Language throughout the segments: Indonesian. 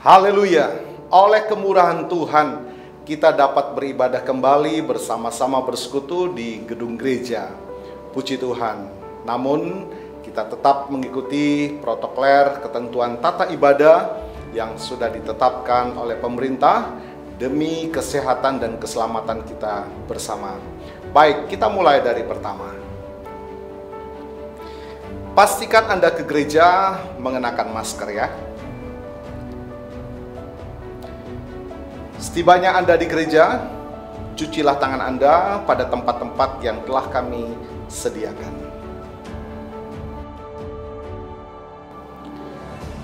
Haleluya, oleh kemurahan Tuhan kita dapat beribadah kembali bersama-sama bersekutu di gedung gereja. Puji Tuhan. Namun kita tetap mengikuti protokoler ketentuan tata ibadah yang sudah ditetapkan oleh pemerintah demi kesehatan dan keselamatan kita bersama. Baik, kita mulai dari pertama. Pastikan Anda ke gereja mengenakan masker ya. Setibanya Anda di gereja, cucilah tangan Anda pada tempat-tempat yang telah kami sediakan.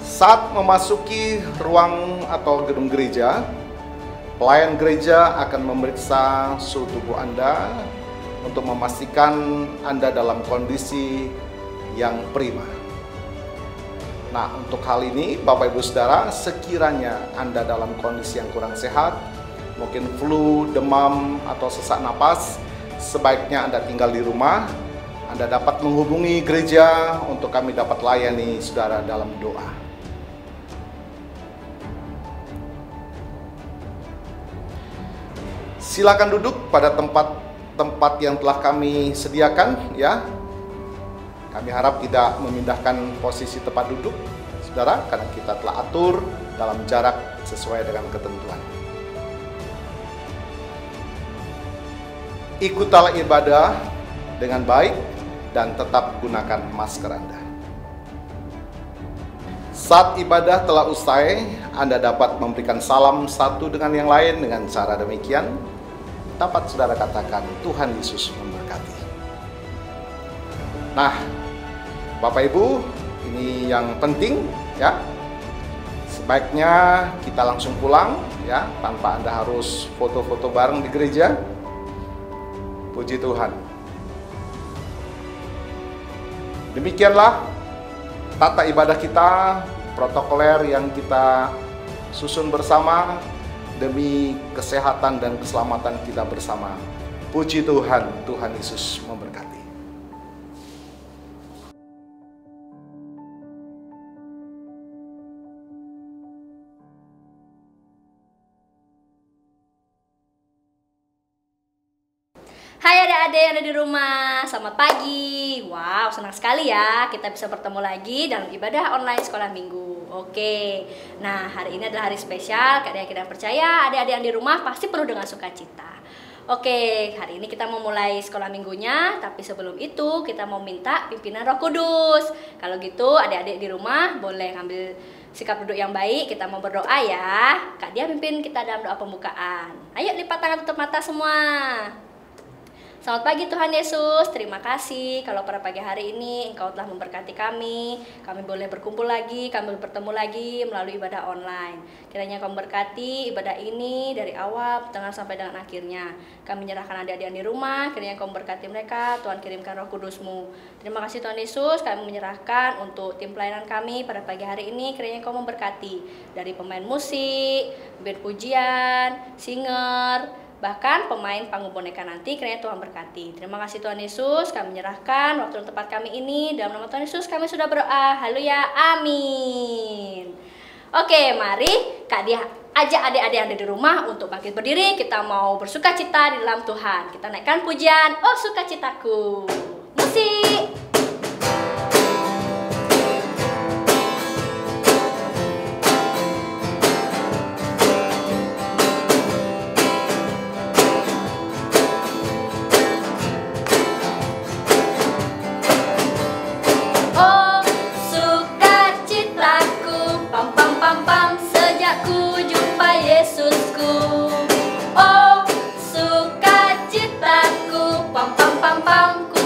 Saat memasuki ruang atau gedung gereja, pelayan gereja akan memeriksa suhu tubuh Anda untuk memastikan Anda dalam kondisi yang prima. Nah, untuk hal ini, Bapak Ibu Saudara, sekiranya Anda dalam kondisi yang kurang sehat, mungkin flu, demam, atau sesak napas, sebaiknya Anda tinggal di rumah. Anda dapat menghubungi gereja untuk kami dapat layani saudara dalam doa. Silakan duduk pada tempat yang telah kami sediakan ya. Kami harap tidak memindahkan posisi tempat duduk, saudara, karena kita telah atur dalam jarak sesuai dengan ketentuan. Ikutilah ibadah dengan baik dan tetap gunakan masker Anda. Saat ibadah telah usai, Anda dapat memberikan salam satu dengan yang lain dengan cara demikian. Dapat saudara katakan, Tuhan Yesus memberkati. Nah, Bapak Ibu, ini yang penting ya. Sebaiknya kita langsung pulang ya, tanpa Anda harus foto-foto bareng di gereja. Puji Tuhan. Demikianlah tata ibadah kita, protokoler yang kita susun bersama demi kesehatan dan keselamatan kita bersama. Puji Tuhan, Tuhan Yesus memberkati. Hai adik-adik yang ada di rumah, selamat pagi. Wow, senang sekali ya kita bisa bertemu lagi dalam ibadah online sekolah minggu. Oke, nah hari ini adalah hari spesial. Adik-adik yang percaya, adik-adik yang di rumah pasti penuh dengan sukacita. Oke, hari ini kita mau mulai sekolah minggunya, tapi sebelum itu kita mau minta pimpinan Roh Kudus. Kalau gitu adik-adik di rumah boleh ngambil sikap duduk yang baik, kita mau berdoa ya. Kak Dia pimpin kita dalam doa pembukaan. Ayo lipat tangan, tutup mata semua. Selamat pagi Tuhan Yesus, terima kasih kalau pada pagi hari ini Engkau telah memberkati kami. Kami boleh berkumpul lagi, kami boleh bertemu lagi melalui ibadah online. Kiranya Engkau memberkati ibadah ini dari awal, tengah sampai dengan akhirnya. Kami menyerahkan adik-adik yang di rumah, kiranya Engkau memberkati mereka, Tuhan kirimkan Roh Kudus-Mu. Terima kasih Tuhan Yesus, kami menyerahkan untuk tim pelayanan kami pada pagi hari ini, kiranya Engkau memberkati. Dari pemain musik, band pujian, singer, bahkan pemain panggung boneka nanti, kiranya Tuhan berkati. Terima kasih Tuhan Yesus, kami menyerahkan waktu dan tempat kami ini. Dalam nama Tuhan Yesus kami sudah berdoa. Haleluya, amin. Oke, mari Kak Dia ajak adik-adik yang ada di rumah untuk bangkit berdiri. Kita mau bersukacita di dalam Tuhan. Kita naikkan pujian, oh sukacitaku. Musik. Yesusku, oh sukacitaku, pam pam pam pam, ku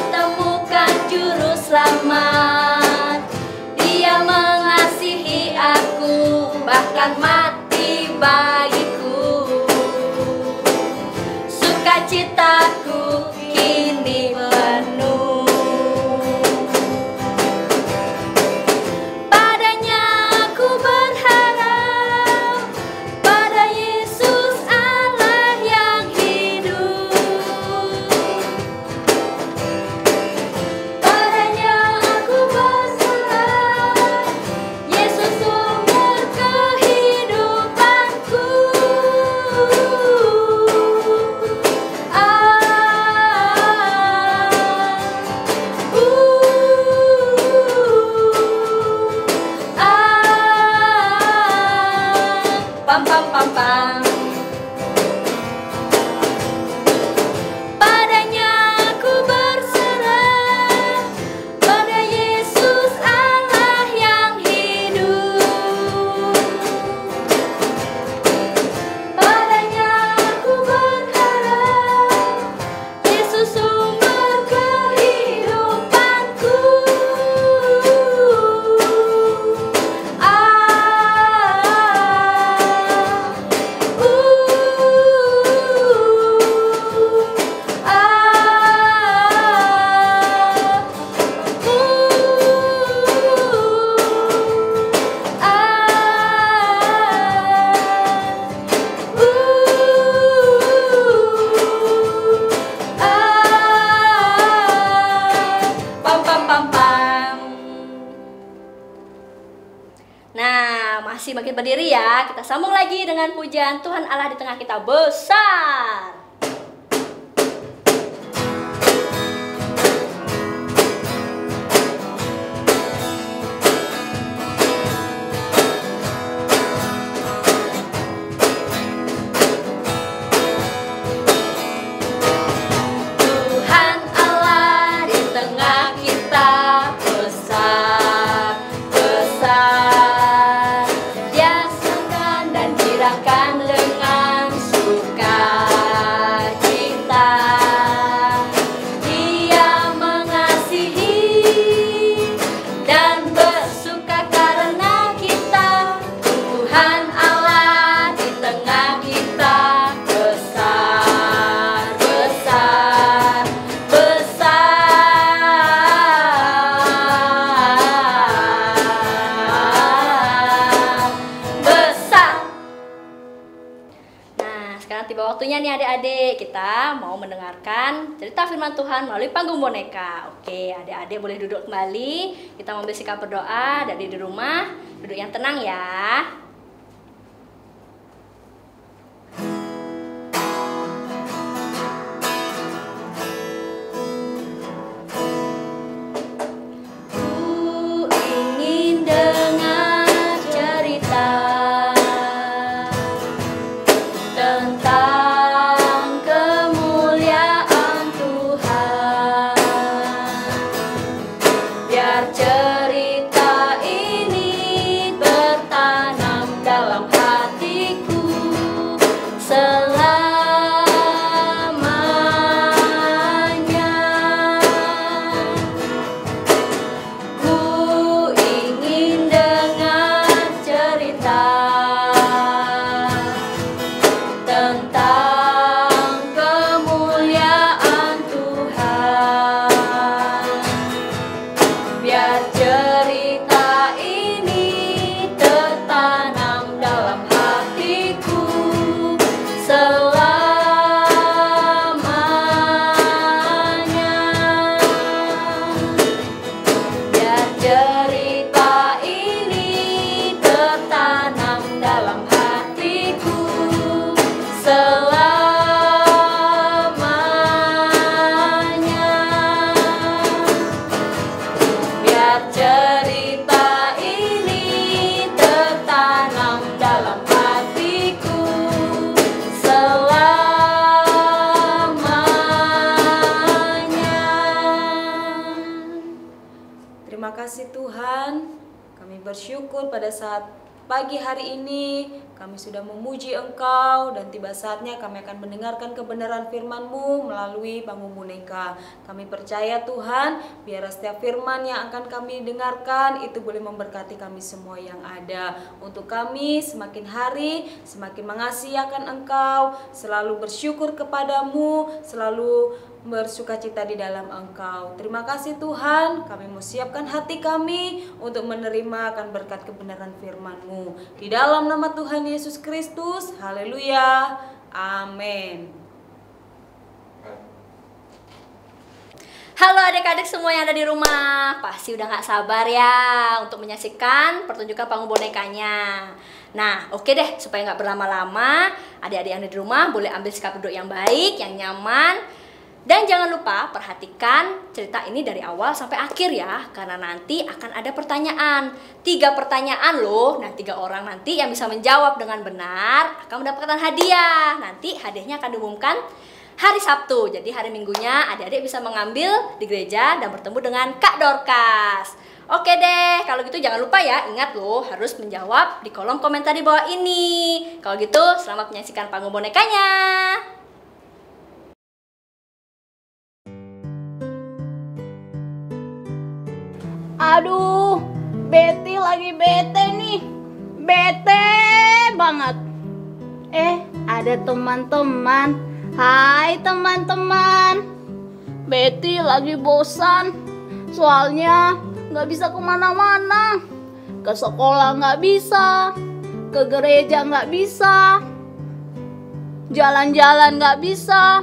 masih makin berdiri ya. Kita sambung lagi dengan pujian Tuhan Allah di tengah kita besar. Waktunya nih adik-adik, kita mau mendengarkan cerita firman Tuhan melalui panggung boneka. Oke, adik-adik boleh duduk kembali. Kita mau ambil sikap berdoa. Adik di rumah, duduk yang tenang ya. Terima kasih Tuhan, kami bersyukur pada saat pagi hari ini kami sudah memuji Engkau dan tiba saatnya kami akan mendengarkan kebenaran firman-Mu melalui panggung boneka. Kami percaya Tuhan, biar setiap firman yang akan kami dengarkan itu boleh memberkati kami semua yang ada. Untuk kami semakin hari semakin mengasihi akan Engkau, selalu bersyukur kepadamu, selalu bersukacita di dalam Engkau. Terima kasih Tuhan, kami mau siapkan hati kami untuk menerima akan berkat kebenaran firman-Mu. Di dalam nama Tuhan Yesus Kristus, haleluya, amin. Halo adik-adik semua yang ada di rumah, pasti udah gak sabar ya untuk menyaksikan pertunjukan panggung bonekanya. Nah, oke deh, supaya gak berlama-lama, adik-adik yang ada di rumah boleh ambil sikap duduk yang baik, yang nyaman. Dan jangan lupa perhatikan cerita ini dari awal sampai akhir ya, karena nanti akan ada pertanyaan. 3 pertanyaan loh, nah 3 orang nanti yang bisa menjawab dengan benar akan mendapatkan hadiah. Nanti hadiahnya akan diumumkan hari Sabtu, jadi hari Minggunya adik-adik bisa mengambil di gereja dan bertemu dengan Kak Dorcas. Oke deh, kalau gitu jangan lupa ya, ingat loh harus menjawab di kolom komentar di bawah ini. Kalau gitu selamat menyaksikan panggung bonekanya. Aduh, Betty lagi bete nih. Bete banget. Ada teman-teman. Hai teman-teman. Betty lagi bosan. Soalnya gak bisa kemana-mana. Ke sekolah gak bisa. Ke gereja gak bisa. Jalan-jalan gak bisa.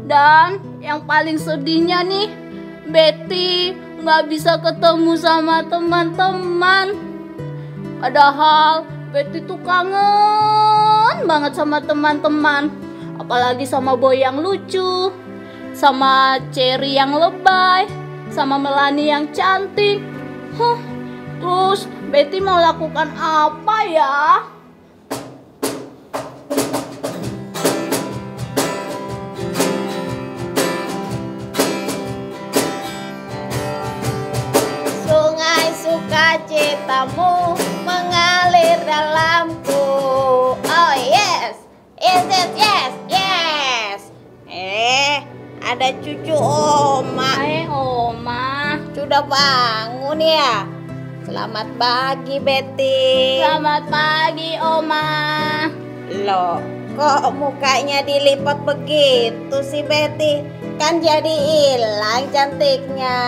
Dan yang paling sedihnya nih, Betty gak bisa ketemu sama teman-teman. Padahal Betty tuh kangen banget sama teman-teman. Apalagi sama Boy yang lucu, sama Cherry yang lebay, sama Melanie yang cantik. Terus Betty mau lakukan apa ya? Sungai sukacitamu mengalir dalamku. Oh yes, yes. Ada cucu Oma. Oma. Sudah bangun ya? Selamat pagi Betty. Selamat pagi, Oma. Loh, kok mukanya dilipat begitu sih Betty? Kan jadi hilang cantiknya.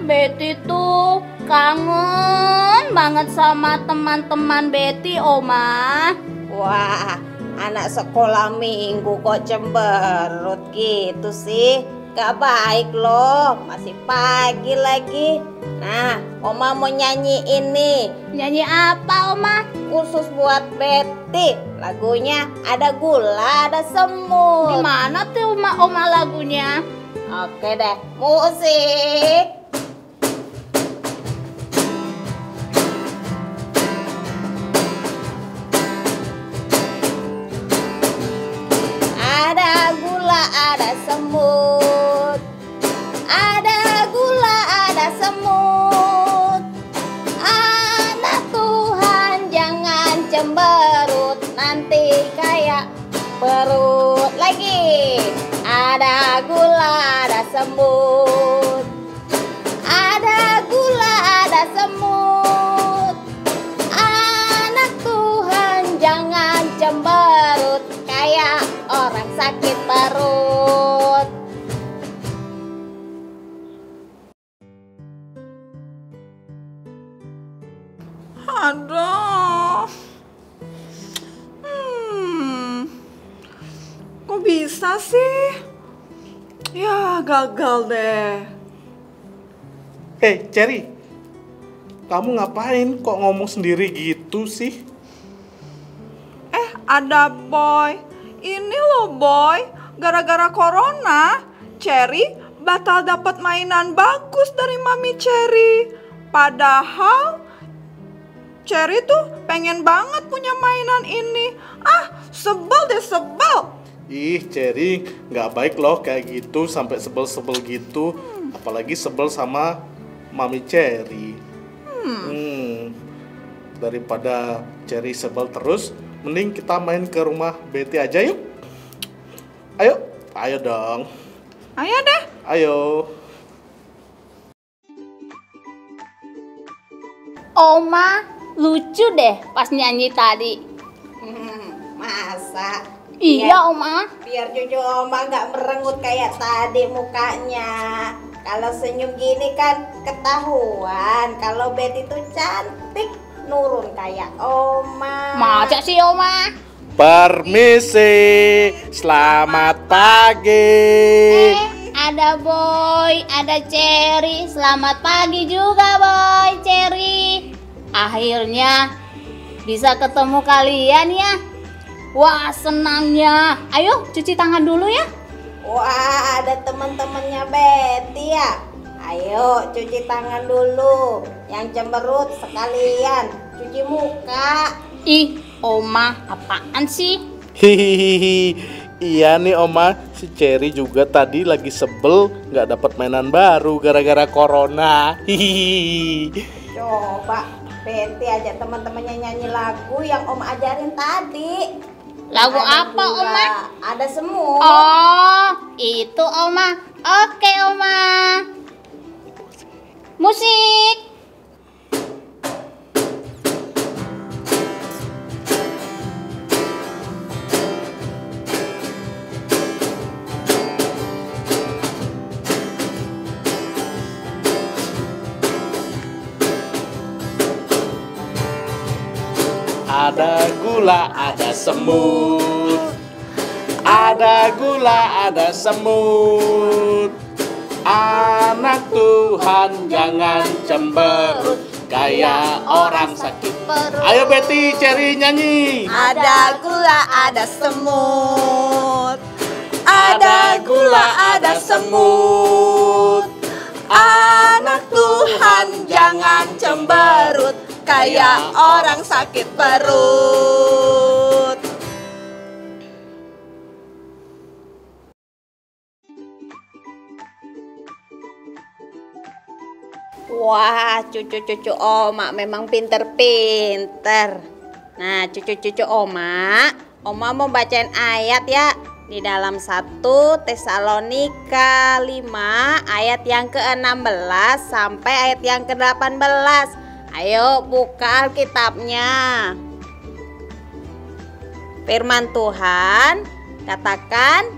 Betty tuh kangen banget sama teman-teman Betty, Oma. Wah, anak sekolah minggu kok cemberut gitu sih. Gak baik loh, masih pagi lagi. Nah, Oma mau nyanyi ini. Nyanyi apa, Oma? Khusus buat Betty. Lagunya ada gula, ada semut. Gimana tuh Oma lagunya? Oke deh, musik. Ada gula, ada semut. Ada gula, ada semut. Anak Tuhan jangan cemberut, nanti kayak perut lagi. Ada gula, ada semut. Ada gula, ada semut. Anak Tuhan jangan cemberut, kayak orang sakit perut. Aduh. Kok bisa sih? Ya, gagal deh. Cherry, kamu ngapain kok ngomong sendiri gitu sih? Ada Boy. Ini loh Boy, gara-gara corona, Cherry batal dapat mainan bagus dari Mami Cherry. Padahal Cherry tuh pengen banget punya mainan ini. Sebel deh, sebel. Ih, Cherry, nggak baik loh kayak gitu sampai sebel-sebel gitu. Apalagi sebel sama Mami Cherry. Daripada Cherry sebel terus, mending kita main ke rumah Betty aja yuk. Ayo dong. Ayo deh. Ayo. Oma, lucu deh pas nyanyi tadi. Masa? Iya, Oma. Biar cucu Oma gak merengut kayak tadi mukanya. Kalau senyum gini kan ketahuan kalau Betty tuh cantik, nurun kayak Oma. Masa sih, Oma? Permisi, selamat pagi. Ada Boy, ada Cherry. Selamat pagi juga, Boy, Cherry. Akhirnya bisa ketemu kalian ya. Wah, senangnya. Ayo cuci tangan dulu ya. Wah, ada teman-temannya Betty ya. Ayo cuci tangan dulu. Yang cemberut sekalian cuci muka. Ih, Oma, apaan sih? Hihihi, iya nih Oma, si Cherry juga tadi lagi sebel nggak dapat mainan baru gara-gara corona. Hihihi. Coba Betty ajak teman-temannya nyanyi lagu yang Om ajarin tadi. Lagu Ada apa, gula, Oma? Ada semut. Oh, itu Oma. Oke, Oma. Musik. Ada gula, ada semut. Ada gula, ada semut. Anak Tuhan jangan cemberut, kayak orang sakit perut. Ayo Betty, Cherry nyanyi. Ada gula, ada semut. Ada gula, ada semut. Anak Tuhan jangan cemberut, kayak orang sakit perut. Wah, cucu-cucu Oma memang pinter-pinter. Nah, cucu-cucu Oma mau bacain ayat ya. Di dalam 1 Tesalonika 5 ayat yang ke-16 sampai ayat yang ke-18. Ayo buka Alkitabnya. Firman Tuhan katakan,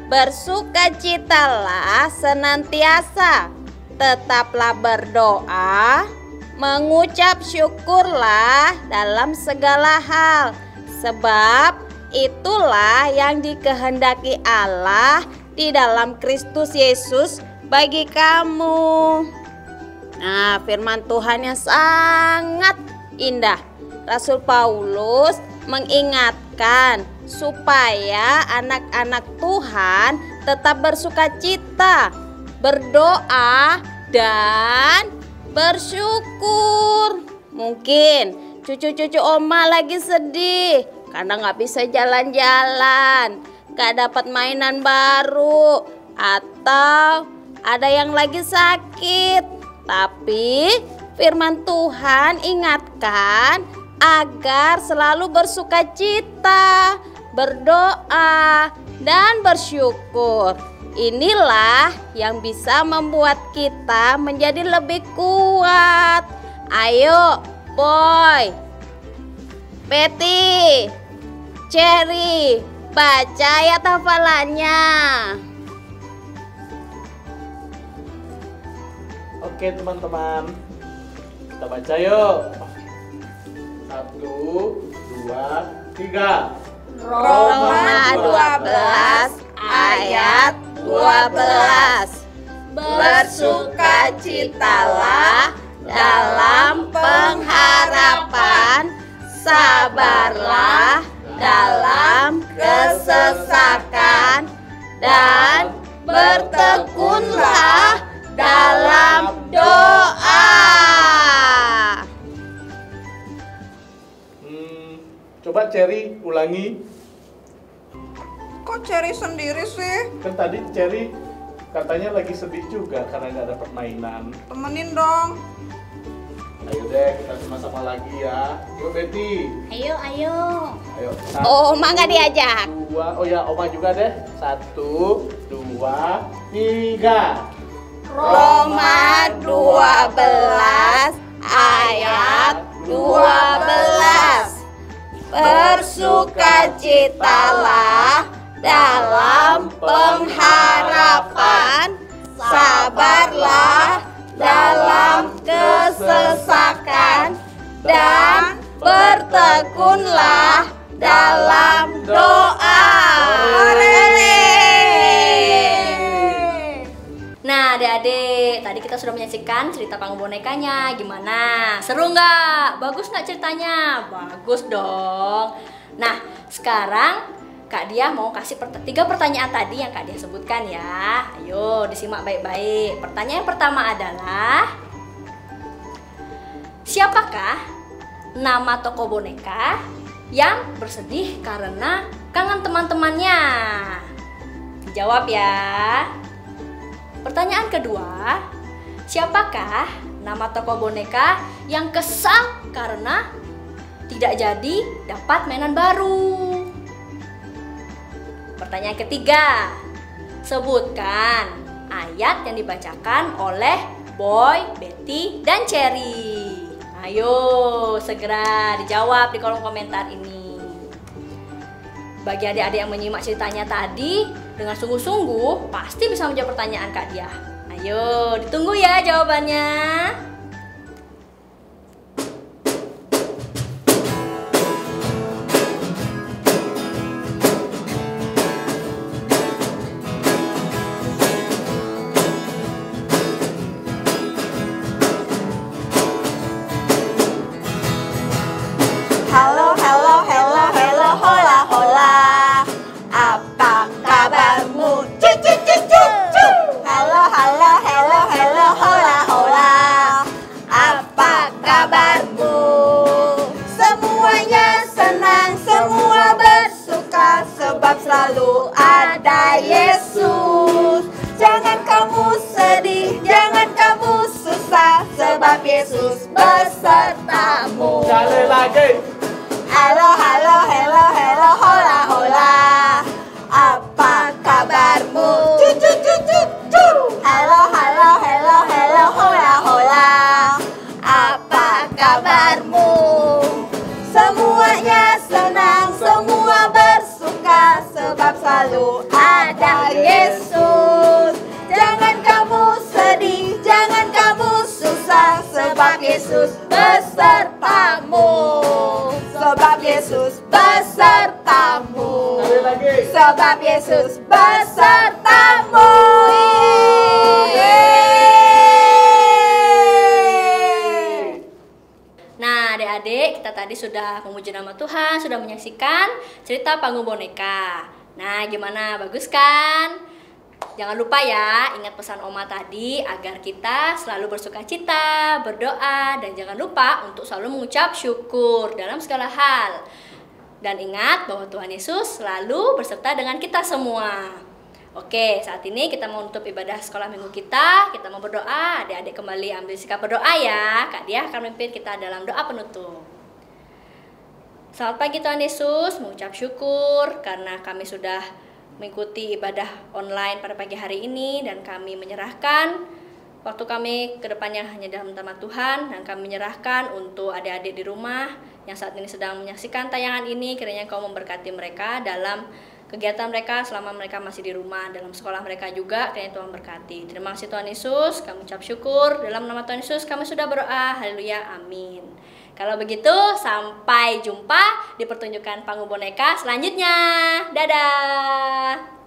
bersukacitalah senantiasa, tetaplah berdoa, mengucap syukurlah dalam segala hal, sebab itulah yang dikehendaki Allah di dalam Kristus Yesus bagi kamu. Nah, firman Tuhan yang sangat indah. Rasul Paulus mengingatkan supaya anak-anak Tuhan tetap bersukacita, berdoa, dan bersyukur. Mungkin cucu-cucu Oma lagi sedih karena nggak bisa jalan-jalan, nggak dapat mainan baru, atau ada yang lagi sakit. Tapi firman Tuhan ingatkan agar selalu bersukacita, berdoa, dan bersyukur. Inilah yang bisa membuat kita menjadi lebih kuat. Ayo, Boy, Betty, Cherry, baca ayat hafalannya. Oke teman-teman, kita baca yuk. 1, 2, 3. Roma 12 ayat 12. Bersukacitalah dalam pengharapan, sabarlah dalam kesesakan, dan bertekunlah dalam doa. Coba Cherry ulangi. Kok Cherry sendiri sih? Kan tadi Cherry katanya lagi sedih juga karena nggak dapat mainan. Temenin dong. Ayo deh, kita sama-sama lagi ya. Yuk Betty. Ayo. Ayo. Oma nggak diajak. 2, oh ya Oma juga deh. 1, 2, 3. Roma 12 ayat 12. Bersukacitalah dalam pengharapan, sabarlah dalam kesesakan, dan bertekunlah dalam doa. Nah, adik-adik, tadi kita sudah menyaksikan cerita panggung bonekanya. Gimana? Seru nggak? Bagus nggak ceritanya? Bagus dong. Nah, sekarang Kak Diah mau kasih 3 pertanyaan tadi yang Kak Diah sebutkan ya. Ayo disimak baik-baik. Pertanyaan yang pertama adalah, siapakah nama toko boneka yang bersedih karena kangen teman-temannya? Dijawab ya. Pertanyaan kedua, siapakah nama toko boneka yang kesal karena tidak jadi dapat mainan baru? Pertanyaan ketiga, sebutkan ayat yang dibacakan oleh Boy, Betty, dan Cherry. Ayo segera dijawab di kolom komentar ini. Bagi adik-adik yang menyimak ceritanya tadi dengan sungguh-sungguh, pasti bisa menjawab pertanyaan Kak Diah. Ayo ditunggu ya jawabannya. besertamu. Sekali lagi. Halo, halo, halo, halo, hola, hola. Apa kabarmu? Halo, halo, halo, halo, hola, hola. Apa kabarmu? Semuanya senang, semua bersuka, sebab selalu ada Yesus. Jangan kamu sedih, jangan kamu susah, sebab Yesus besertamu. Sebab Yesus besertamu. Sekali lagi. Sebab Yesus besertamu. Nah, adik-adik, kita tadi sudah memuji nama Tuhan, sudah menyaksikan cerita panggung boneka. Nah, gimana? Bagus kan? Jangan lupa ya, ingat pesan Oma tadi agar kita selalu bersuka cita, berdoa, dan jangan lupa untuk selalu mengucap syukur dalam segala hal. Dan ingat bahwa Tuhan Yesus selalu berserta dengan kita semua. Oke, saat ini kita mau menutup ibadah sekolah minggu kita. Kita mau berdoa, adik-adik kembali ambil sikap berdoa ya. Kak Diah akan memimpin kita dalam doa penutup. Selamat pagi Tuhan Yesus, mengucap syukur karena kami sudah mengikuti ibadah online pada pagi hari ini. Dan kami menyerahkan waktu kami ke depannya hanya dalam nama Tuhan. Dan kami menyerahkan untuk adik-adik di rumah yang saat ini sedang menyaksikan tayangan ini. Kiranya Engkau memberkati mereka dalam kegiatan mereka selama mereka masih di rumah, dalam sekolah mereka juga, kiranya Tuhan berkati. Terima kasih Tuhan Yesus, kami ucap syukur. Dalam nama Tuhan Yesus kami sudah berdoa, haleluya, amin. Kalau begitu, sampai jumpa di pertunjukan panggung boneka selanjutnya. Dadah!